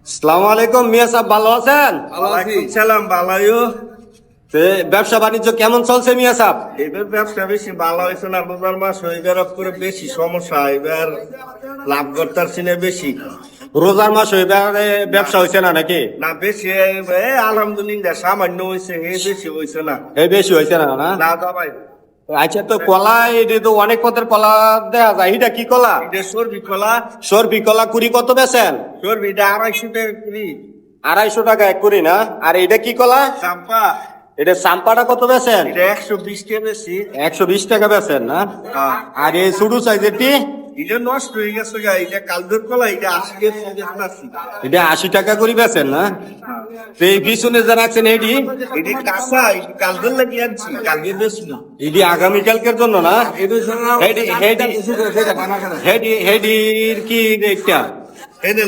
আসসালামু আলাইকুম মিয়া সাহেব, ভালো আছেন? সালাম ভালো। ব্যবসা বাণিজ্য কেমন চলছে মিয়া সাহেব? এবার ব্যবসা বেশি ভালো হয়েছে না, রোজার মাস এবার করে বেশি সমস্যা, এবার লাভ করতেছি না বেশি। রোজার মাস এবারে ব্যবসা হয়েছে না নাকি? না বেশি আলহামদুলিল্লাহ সামান্য হয়েছে, বেশি হয়েছে না। এই বেশি হয়েছে না না? না দাবাই আচ্ছা, তো কলা এটা তো অনেক পদের কলা দেয়া যায়, এটা কি কলা? এটা সর্বি কলা। সরবি কলা কুড়ি কত বেচেন? সর্বিটা 250 টাকা করি। 250 টাকা এক কুড়ি না? আর এটা কি কলা? চাম্পা এটা সাম্পাটা কত বেচেন? এটা 120 টাকা বেশি। 120 টাকা বেচেন না? আর এই ছোটো সাইজেরটি? এটা নষ্ট হয়ে গেছে গা, এটা কালদর কলা, এটা 80 টাকা বেশি। এটা 80 টাকা করে বেচেন না? তো এই পিছনে যা রাখছেন এটি? এটা কাঁচা, এটা কালদর লাগিয়ে আনছি, কালকে বেশি না। এটি আগামীকালকের জন্য না? হেডির কি রেটটা? এদের